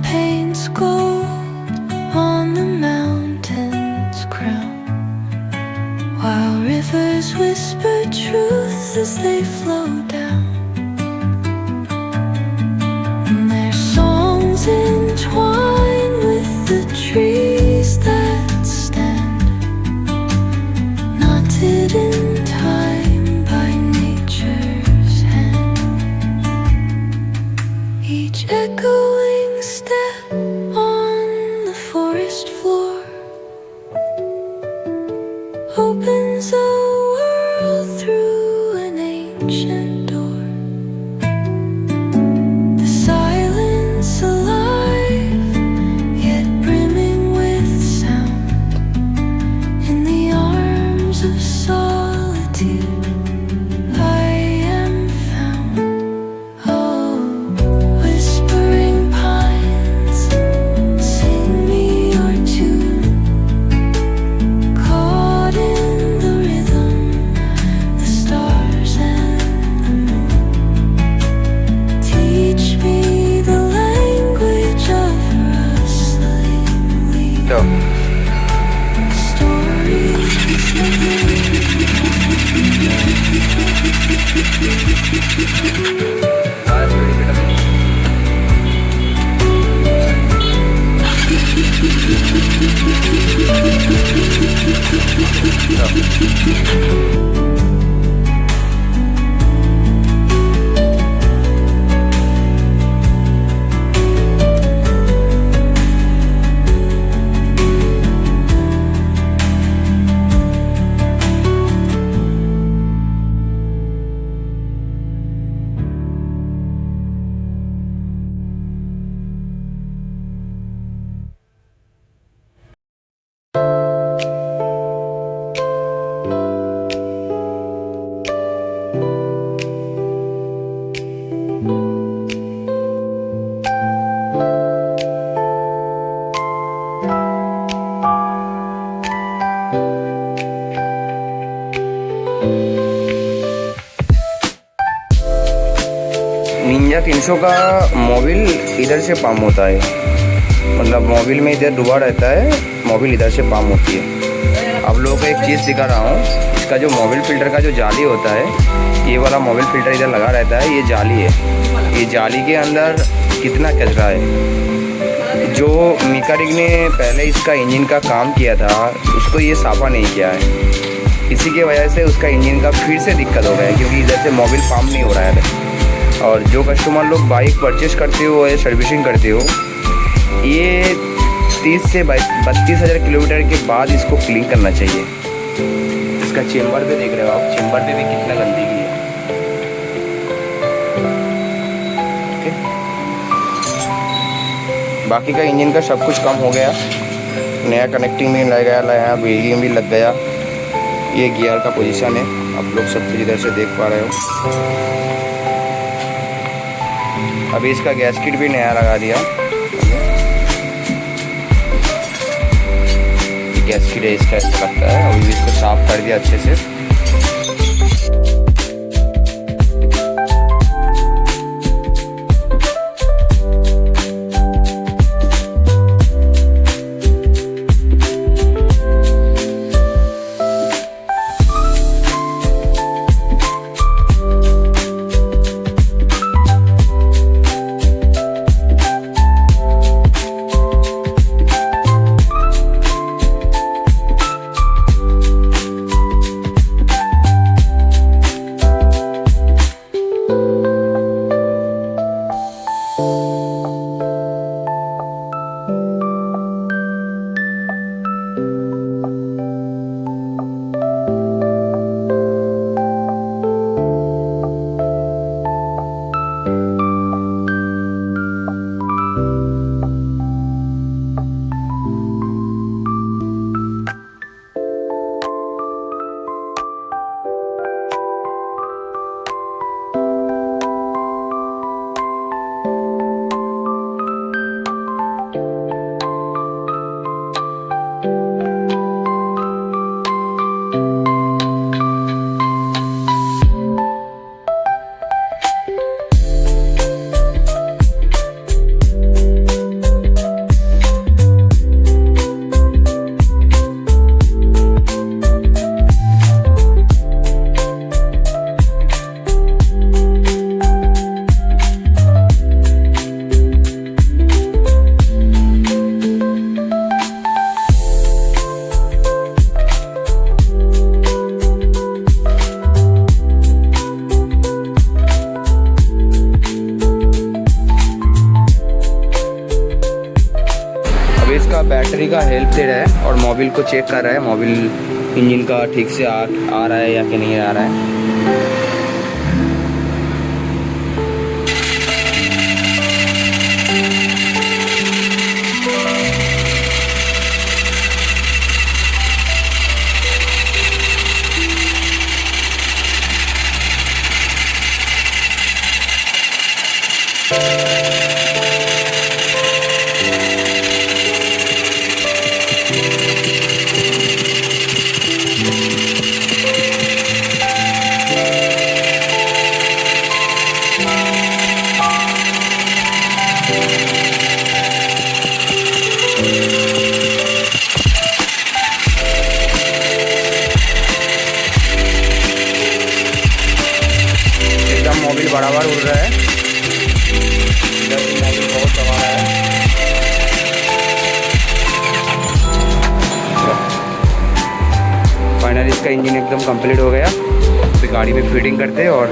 paints gold on the mountain's crown, while rivers whisper truth as they flow down. And their songs entwine with the trees that stand, knotted in time by nature's hand. Each echoing step on the forest floor opens a world through an ancient door. The silence alive, yet brimming with sound. In the arms of solitude I am found. Oh, whispering pines, sing me your tune. Caught in the rhythm, the stars and the moon teach me the language of rustling leaves. Stories Ninja 300 का Mobil इधर से pump होता है, मतलब Mobil में इधर डूबा रहता है, मोबिल इधर से पंप होती है। आप लोगों को एक चीज़ दिखा रहा हूँ, इसका जो मोबिल फ़िल्टर का जो जाली होता है, ये वाला मोबिल फ़िल्टर इधर लगा रहता है, ये जाली है। ये जाली के अंदर कितना कचरा है। जो मैकेनिक ने पहले इसका इंजन का काम किया था, उसको ये साफ़ा नहीं किया है। इसी के वजह से उसका इंजन का फिर से दिक्कत हो गया है, क्योंकि इधर से मोबिल पंप नहीं हो रहा है। और जो कस्टमर लोग बाइक परचेस करते हो या सर्विसिंग करते हो, ये 30 से 32 हज़ार किलोमीटर के बाद इसको क्लीन करना चाहिए। इसका चेम्बर पे देख रहे हो आप, चेम्बर पे भी कितना गंदगी है। ओके, बाकी का इंजन का सब कुछ काम हो गया, नया कनेक्टिंग भी लग गया, बेरिंग भी लग गया। ये गियर का पोजीशन है, आप लोग सब कुछ इधर से देख पा रहे हो। अभी इसका गैसकिट भी नया लगा दिया। गैसकिट है इसका, ऐसा लगता है। अभी भी इसको साफ कर दिया अच्छे से। अभी इसका बैटरी का हेल्प दे रहा है और मोबिल को चेक कर रहा है, मोबिल इंजन का ठीक से आ रहा है या कि नहीं आ रहा है। मोबिल बराबर उड़ रहा है, इधर भी मोबिल बहुत दबा रहा है। फाइनली इसका इंजन एकदम कंप्लीट हो गया। फिर गाड़ी में फिटिंग करते हैं और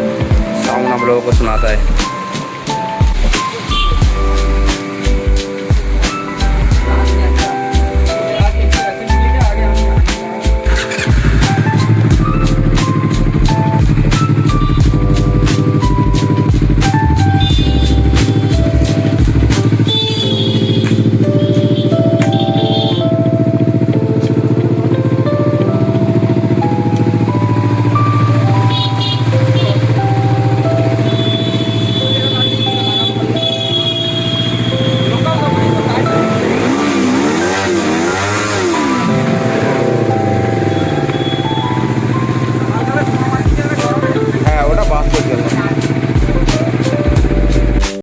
साउंड हम लोगों को सुनाता है।